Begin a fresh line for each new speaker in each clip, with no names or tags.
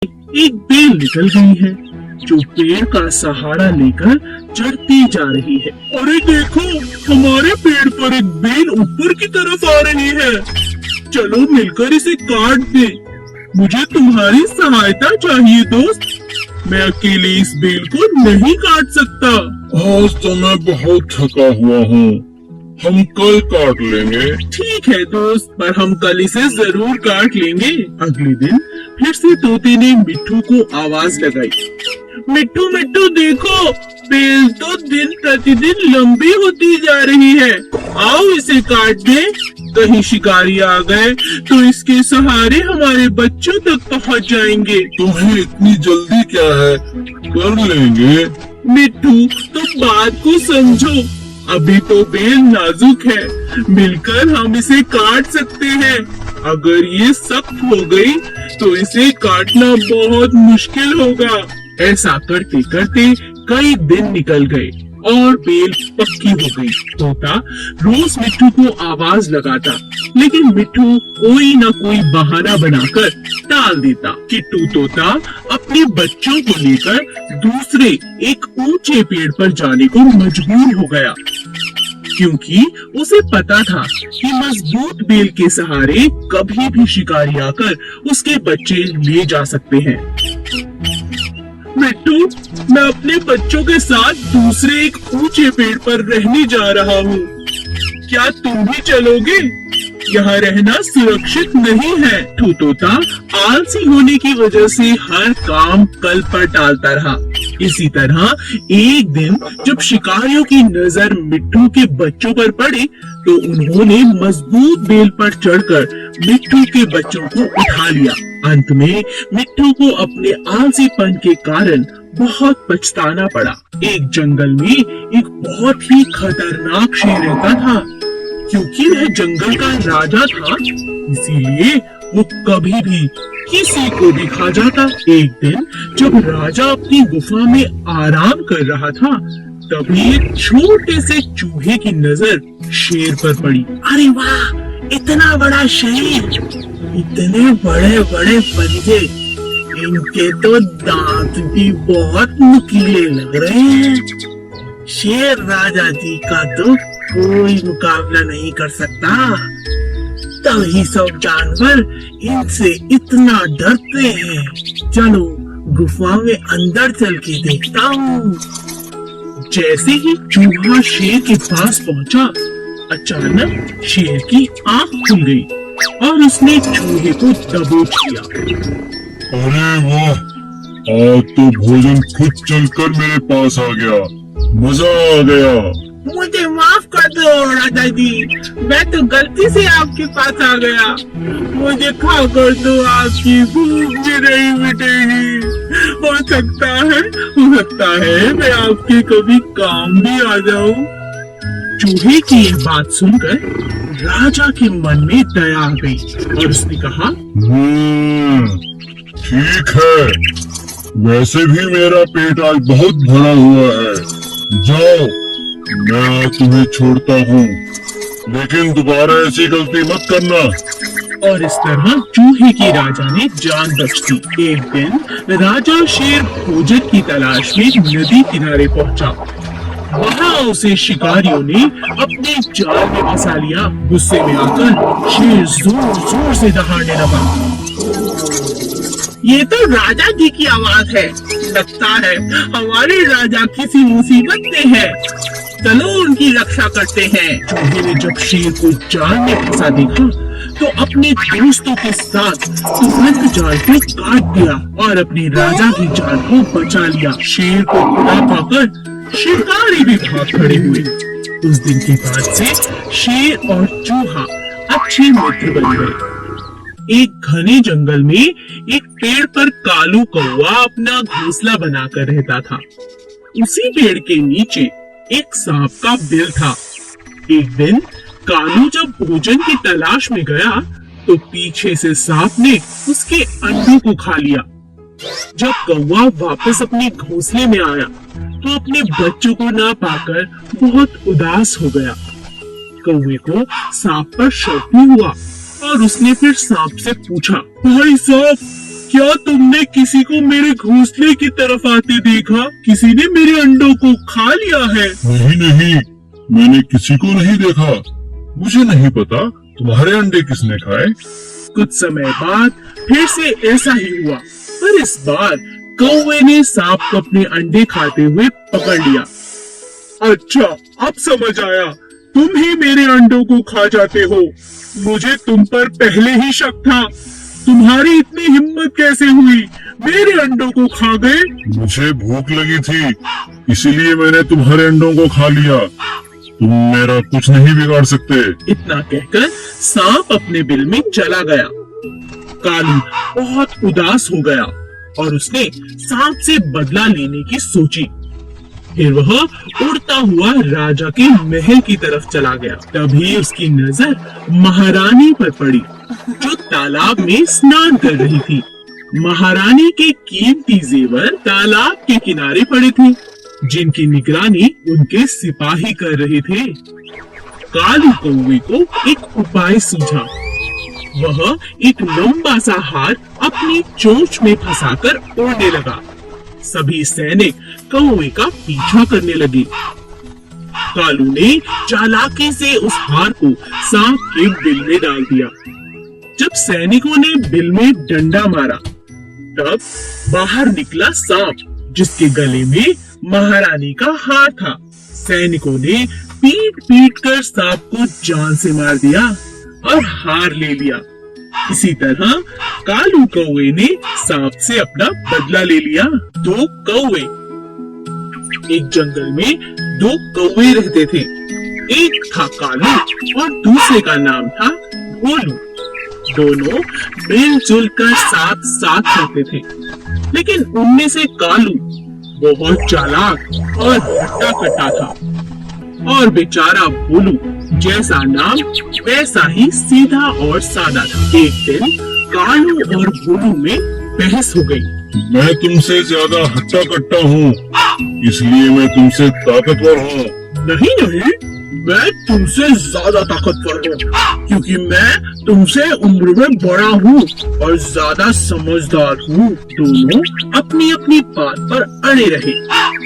एक बेल निकल गई है जो पेड़ का सहारा लेकर चढ़ती जा रही है। अरे देखो, हमारे पेड़ पर एक बेल ऊपर की तरफ आ रही है। चलो मिलकर इसे काट दे। मुझे तुम्हारी सहायता चाहिए दोस्त। मैं अकेले इस बेल को नहीं काट सकता।
आज तो मैं बहुत थका हुआ हूँ, हम कल काट लेंगे।
ठीक है दोस्त, पर हम कल इसे जरूर काट लेंगे। अगले दिन फिर से तोते ने मिट्ठू को आवाज लगाई। मिट्ठू मिट्ठू देखो, बेल तो दिन प्रतिदिन लंबी होती जा रही है। आओ इसे काट दे। कहीं शिकारी आ गए तो इसके सहारे हमारे बच्चों तक पहुंच जाएंगे।
तुम्हें इतनी जल्दी क्या है, कर लेंगे।
मिट्ठू तुम बात को समझो, अभी तो बेल नाजुक है, मिलकर हम इसे काट सकते हैं। अगर ये सख्त हो गई तो इसे काटना बहुत मुश्किल होगा। ऐसा करते करते कई दिन निकल गए और बेल पक्की हो गई। तोता रोज मिट्ठू को आवाज लगाता, लेकिन मिट्ठू कोई न कोई बहाना बनाकर टाल देता। किट्टू तोता अपने बच्चों को लेकर दूसरे एक ऊंचे पेड़ पर जाने को मजबूर हो गया, क्योंकि उसे पता था कि मजबूत बेल के सहारे कभी भी शिकारी आकर उसके बच्चे ले जा सकते हैं। मिट्टू, मैं अपने बच्चों के साथ दूसरे एक ऊंचे पेड़ पर रहने जा रहा हूँ। क्या तुम भी चलोगे? यहाँ रहना सुरक्षित नहीं है। तोता आलसी होने की वजह से हर काम कल पर टालता रहा। इसी तरह एक दिन जब शिकारियों की नजर मिट्ठू के बच्चों पर पड़ी तो उन्होंने मजबूत बेल पर चढ़कर मिट्ठू के बच्चों को उठा लिया। अंत में मिट्ठू को अपने आलसीपन के कारण बहुत पछताना पड़ा। एक जंगल में एक बहुत ही खतरनाक शेर रहता था। क्योंकि वह जंगल का राजा था, इसीलिए वो कभी भी किसी को भी खा जाता। एक दिन जब राजा अपनी गुफा में आराम कर रहा था, तभी एक छोटे से चूहे की नजर शेर पर पड़ी। अरे वाह, इतना बड़ा शेर, इतने बड़े बड़े पंजे, इनके तो दांत भी बहुत नुकीले लग रहे हैं। शेर राजा जी का तो कोई मुकाबला नहीं कर सकता। तभी सब जानवर इनसे इतना डरते हैं। चलो गुफा में अंदर चल के देखता हूँ। जैसे ही चूहा शेर के पास पहुँचा, अचानक शेर की आंख खुल गई और उसने चूहे को दबोच लिया।
अरे वाह, आज तो भोजन खुद चलकर मेरे पास आ गया, मजा आ गया।
मुझे माफ कर दो राजा जी, मैं तो गलती से आपके पास आ गया। मुझे खाकर तो आपकी भूख भी नहीं मिटेगी। हो सकता है मैं आपके कभी काम भी आ जाऊं। चूहे की यह बात सुनकर राजा के मन में दया आ गई और उसने कहा,
ठीक है, वैसे भी मेरा पेट आज बहुत भरा हुआ है। जाओ, मैं तुम्हें छोड़ता हूँ, लेकिन दोबारा ऐसी गलती मत करना।
और इस तरह चूहे की राजा ने जान बख्श दी। एक दिन राजा शेर भोजन की तलाश में नदी किनारे पहुँचा। वहाँ उसे शिकारियों ने अपने जाल में फंसा लिया। गुस्से में आकर शेर जोर जोर से दहाड़ने लगा। ये तो राजा जी की आवाज है। लगता है हमारे राजा किसी मुसीबत में है। चलो उनकी रक्षा करते हैं। चूहे ने जब शेर को जाल में फंसा देखा तो अपने दोस्तों के साथ तुरंत जाल को काट दिया और अपने राजा की जान को बचा लिया। शेर को बुरा पाकर शिकारी भी भाग खड़े हुए। उस दिन के बाद से शेर और चूहा अच्छे मित्र बन गए। एक घने जंगल में एक पेड़ पर कालू कौवा अपना घोंसला बनाकर रहता था। उसी पेड़ के नीचे एक सांप का बिल था। एक दिन कालू जब भोजन की तलाश में गया तो पीछे से सांप ने उसके अंडों को खा लिया। जब कौवा वापस अपने घोंसले में आया तो अपने बच्चों को ना पाकर बहुत उदास हो गया। कौवे को सांप पर शक भी हुआ और उसने फिर सांप से पूछा, भाई सांप, क्या तुमने किसी को मेरे घोंसले की तरफ आते देखा? किसी ने मेरे अंडों को खा लिया है।
नहीं नहीं, मैंने किसी को नहीं देखा। मुझे नहीं पता तुम्हारे अंडे किसने खाए।
कुछ समय बाद फिर से ऐसा ही हुआ, पर इस बार कौवे ने सांप को अपने अंडे खाते हुए पकड़ लिया। अच्छा, अब समझ आया, तुम ही मेरे अंडों को खा जाते हो। मुझे तुम पर पहले ही शक था। तुम्हारी इतनी हिम्मत कैसे हुई? मेरे अंडों को खा गए।
मुझे भूख लगी थी, इसीलिए मैंने तुम्हारे अंडों को खा लिया। तुम मेरा कुछ नहीं बिगाड़ सकते।
इतना कहकर सांप अपने बिल में चला गया। कालू बहुत उदास हो गया और उसने सांप से बदला लेने की सोची। फिर वह उड़ता हुआ राजा के महल की तरफ चला गया। तभी उसकी नजर महारानी पर पड़ी, जो तालाब में स्नान कर रही थी। महारानी के कीमती जेवर तालाब के किनारे पड़े थे, जिनकी निगरानी उनके सिपाही कर रहे थे। कालू कौवे को एक उपाय सूझा। वह एक लंबा सा हार अपनी चोंच में फंसाकर उड़ने लगा। सभी सैनिक कौवे का पीछा करने लगे। कालू ने चालाकी से उस हार को सांप के बिल में डाल दिया। जब सैनिकों ने बिल में डंडा मारा, तब बाहर निकला सांप, जिसके गले में महारानी का हार था। सैनिकों ने पीट पीट कर सांप को जान से मार दिया और हार ले लिया। इसी तरह कालू कौवे ने सांप से अपना बदला ले लिया। दो कौवे। एक जंगल में दो कौवे रहते थे। एक था कालू और दूसरे का नाम था भोलू। दोनों मिलजुल कर साथ साथ रहते थे, लेकिन उनमें से कालू बहुत चालाक और हट्टा कट्टा था, और बेचारा भोलू जैसा नाम वैसा ही सीधा और सादा था। एक दिन कालू और भोलू में बहस हो गई।
मैं तुमसे ज्यादा हट्टा कट्टा हूँ, इसलिए मैं तुमसे ताकतवर हूँ।
नहीं नहीं, मैं तुमसे ज्यादा ताकतवर हूँ, क्योंकि मैं तुमसे उम्र में बड़ा हूँ और ज्यादा समझदार हूँ। दोनों अपनी अपनी बात पर अड़े रहे।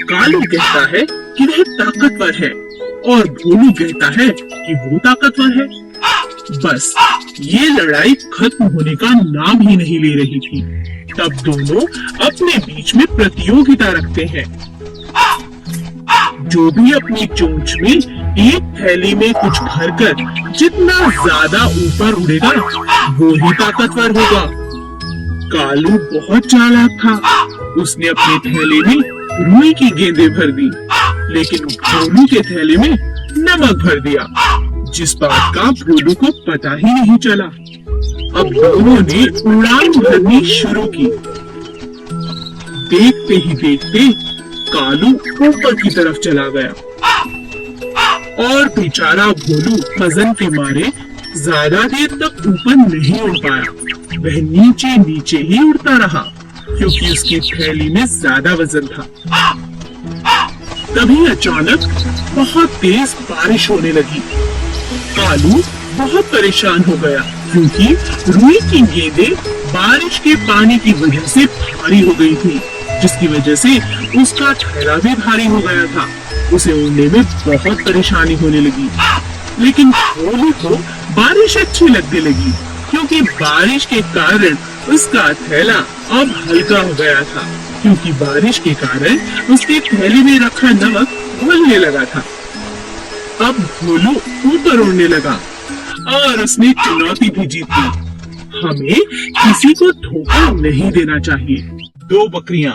कालू कहता है कि वह ताकतवर है और भोलू कहता है कि वो ताकतवर है। बस ये लड़ाई खत्म होने का नाम ही नहीं ले रही थी। तब दोनों अपने बीच में प्रतियोगिता रखते हैं। जो भी अपनी चोंच में एक थैली में कुछ भरकर जितना ज्यादा ऊपर उड़ेगा, वो ही ताकतवर होगा। कालू बहुत चालाक था। उसने अपनी थैली में रुई की गेंदें भर दी, लेकिन भोलू के थैले में नमक भर दिया, जिस बात का भोलू को पता ही नहीं चला। अब दोनों ने उड़ान भरनी शुरू की। देखते ही देखते कालू ऊपर की तरफ चला गया और बेचारा भोलू वजन के मारे ज्यादा देर तक ऊपर नहीं उड़ पाया। वह नीचे नीचे ही उड़ता रहा, क्योंकि उसकी थैली में ज्यादा वजन था। तभी अचानक बहुत तेज बारिश होने लगी। कालू बहुत परेशान हो गया, क्योंकि रुई की गेंदें बारिश के पानी की वजह से भारी हो गई थी, जिसकी वजह से उसका थैला भी भारी हो गया था। उसे उड़ने में बहुत परेशानी होने लगी। लेकिन भोलू को बारिश अच्छी लगने लगी, क्योंकि बारिश के कारण उसका थैला अब हल्का हो गया था, क्योंकि बारिश के कारण उसके थैले में रखा नमक घुलने लगा था। अब भोलू ऊपर उड़ने लगा और उसने चुनौती भी जीत ली। हमें किसी को धोखा नहीं देना चाहिए। दो बकरियां।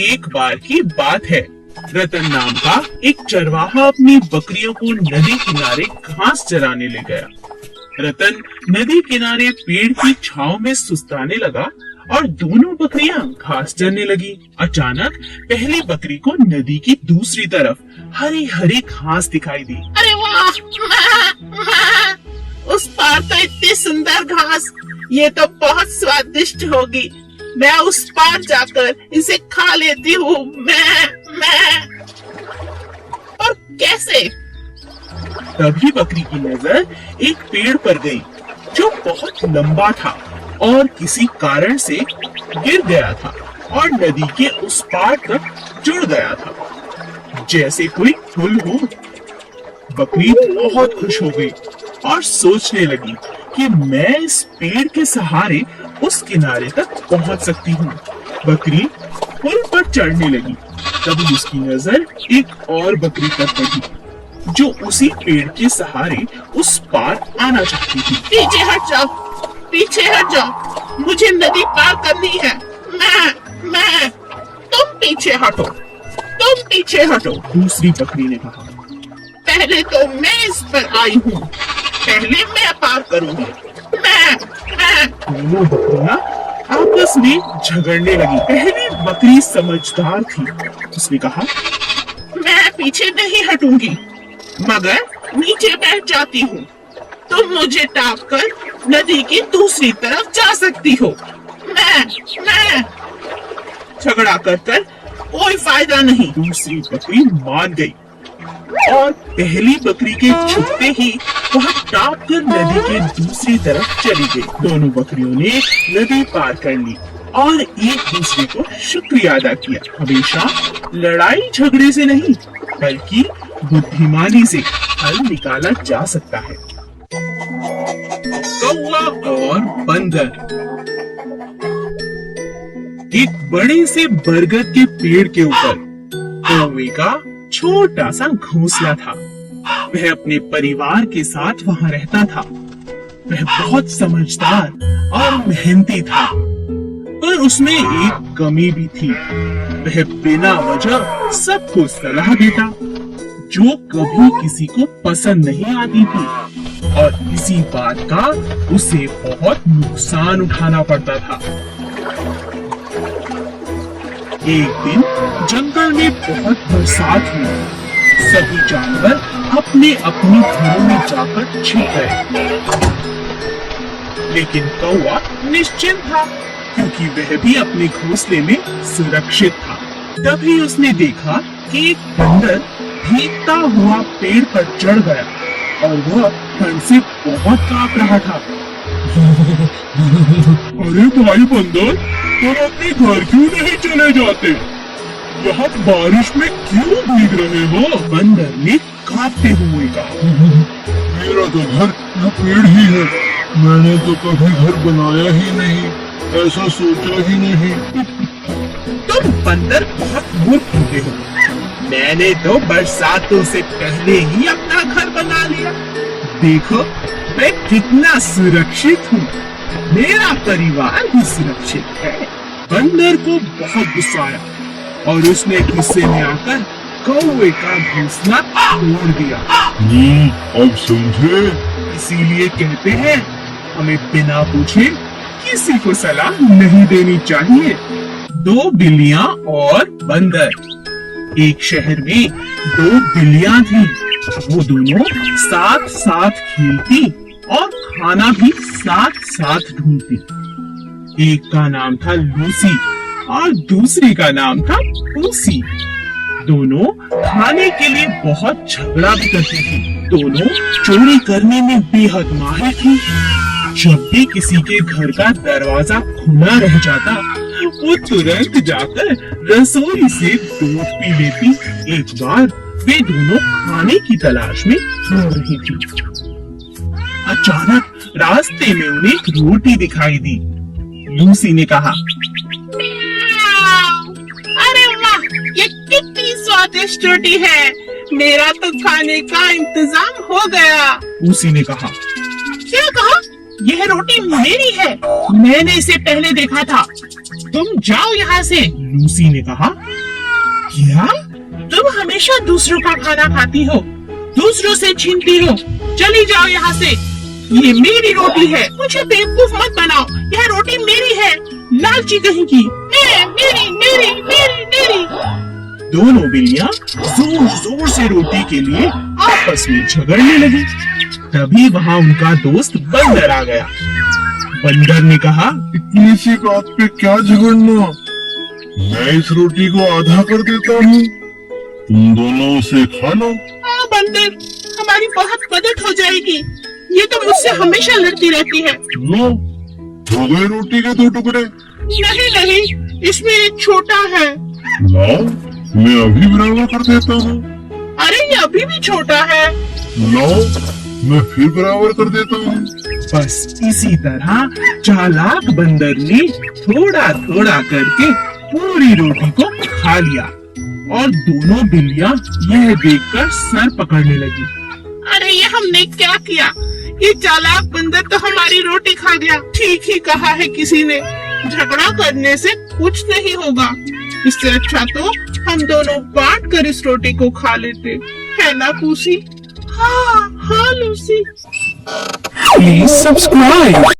एक बार की बात है, रतन नाम का एक चरवाहा अपनी बकरियों को नदी किनारे घास चराने ले गया। रतन नदी किनारे पेड़ की छांव में सुस्ताने लगा और दोनों बकरियां घास चरने लगी। अचानक पहली बकरी को नदी की दूसरी तरफ हरी हरी घास दिखाई दी।
अरे वाह, उस पार तो इतनी सुंदर घास, ये तो बहुत स्वादिष्ट होगी। मैं उस पार जाकर इसे खा लेती हूँ। मैं और कैसे?
तभी बकरी की नजर एक पेड़ पर गई, जो बहुत लंबा था और किसी कारण से गिर गया था और नदी के उस पार तक जुड़ गया था जैसे कोई पुल हो। बकरी बहुत खुश हो गई और सोचने लगी कि मैं इस पेड़ के सहारे उस किनारे तक पहुंच सकती हूँ। बकरी पुल पर चढ़ने लगी, तभी उसकी नजर एक और बकरी पर पड़ी जो उसी पेड़ के सहारे उस पार आना चाहती थी।
पीछे हट जाओ, पीछे हट जाओ, मुझे नदी पार करनी है। मैं तुम पीछे हटो, तुम पीछे हटो।
दूसरी बकरी ने कहा,
पहले तो मैं इस पर आई हूँ, पहले मैं पार करूंगी। मैं
दोनों बकरियां आपस में झगड़ने लगी। पहली बकरी समझदार थी, उसने कहा,
मैं पीछे नहीं हटूंगी, मगर नीचे बैठ जाती हूँ। तुम मुझे टाप कर नदी की दूसरी तरफ जा सकती हो। मैं झगड़ा कर कोई फायदा नहीं।
दूसरी बकरी मान गई और पहली बकरी के छुपते ही वह टाप कर नदी के दूसरी तरफ चली गई। दोनों बकरियों ने नदी पार कर ली और एक दूसरे को शुक्रिया अदा किया। हमेशा लड़ाई झगड़े से नहीं बल्कि बुद्धिमानी से हल निकाला जा सकता है। कौवा और बंदर। एक बड़े से बरगद के पेड़ के ऊपर कौवे का छोटा सा घोंसला था। वह अपने परिवार के साथ वहां रहता था। वह बहुत समझदार और मेहनती था, पर उसमें एक कमी भी थी। वह बिना वजह सबको सलाह देता जो कभी किसी को पसंद नहीं आती थी और इसी बात का उसे बहुत नुकसान उठाना पड़ता था। एक दिन जंगल में बहुत बरसात हुई। सभी जानवर अपने अपने घरों में जाकर छिप गए, लेकिन कौवा निश्चिंत था क्योंकि वह भी अपने घोंसले में सुरक्षित था। तभी उसने देखा कि एक बंदर भीगता हुआ पेड़ पर चढ़ गया और वह ठंड से बहुत कांप रहा था। अरे भाई बंदर, तुम अपने घर क्यों नहीं चले जाते? यहाँ बारिश में क्यों भीग रहे हो? बंदर ने कांपते हुए कहा।
मेरा तो घर यह पेड़ ही है। मैंने तो कभी घर बनाया ही नहीं, ऐसा सोचा ही नहीं।
तुम बंदर बहुत मूर्ख होते हो। मैंने तो बरसातों से पहले ही अपना घर बना लिया। देखो मैं कितना सुरक्षित हूँ, मेरा परिवार भी सुरक्षित है। बंदर को बहुत गुस्सा आया और उसने गुस्से में आकर कौवे का घोंसला तोड़ दिया।
अब समझे?
इसीलिए कहते हैं हमें बिना पूछे किसी को सलाह नहीं देनी चाहिए। दो बिल्लियां और बंदर। एक शहर में दो बिल्लियां थी। वो दोनों साथ साथ खेलती और खाना भी साथ साथ ढूंढती। एक का नाम था लूसी और दूसरी का नाम था पूसी। दोनों खाने के लिए बहुत झगड़ा भी करती थी। दोनों चोरी करने में बेहद माहिर थी। जब भी किसी के घर का दरवाजा खुला रह जाता, वो तुरंत जाकर रसोई से दूध पी लेती। एक बार वे दोनों खाने की तलाश में घूम रही थी। अचानक रास्ते में उन्हें एक रोटी दिखाई दी। लूसी ने कहा,
अरे वाह, ये कितनी स्वादिष्ट रोटी है। मेरा तो खाने का इंतजाम हो गया।
पूसी ने कहा,
क्या कहा? यह रोटी मेरी है, मैंने इसे पहले देखा था। तुम जाओ यहाँ से।
लूसी ने कहा,
क्या? तुम हमेशा दूसरों का खाना खाती हो, दूसरों से छीनती हो। चली जाओ यहाँ से। ये मेरी रोटी है, मुझे बेवकूफ मत बनाओ। यह रोटी मेरी है, लालची कहीं की। मेरी मेरी मेरी मेरी।
दोनों बिल्लियां जोर जोर से रोटी के लिए आपस में झगड़ने लगी। तभी वहाँ उनका दोस्त बंदर आ गया। बंदर ने कहा,
इतनी सी बात पे क्या झगड़ना? मैं इस रोटी को आधा कर देता हूँ, तुम दोनों उसे खा लो।
हाँ बंदर, हमारी बहुत मदद हो जाएगी। ये तो मुझसे हमेशा लड़ती रहती है।
लो, हो गए रोटी के 2 टुकड़े।
नहीं नहीं, इसमें एक छोटा है।
लाओ, मैं अभी बराबर कर देता हूँ।
अरे ये अभी भी छोटा है।
लाओ, मैं फिर बराबर कर देता हूँ।
बस इसी तरह चालाक बंदर ने थोड़ा थोड़ा करके पूरी रोटी को खा लिया और दोनों बिल्लियां यह देखकर सर पकड़ने लगी।
अरे ये हमने क्या किया? ये चालाक बंदर तो हमारी रोटी खा गया। ठीक ही कहा है किसी ने, झगड़ा करने से कुछ नहीं होगा। इससे अच्छा तो हम दोनों बांट कर इस रोटी को खा लेते, है ना पूसी? हाँ हाँ लूसी।
Please subscribe.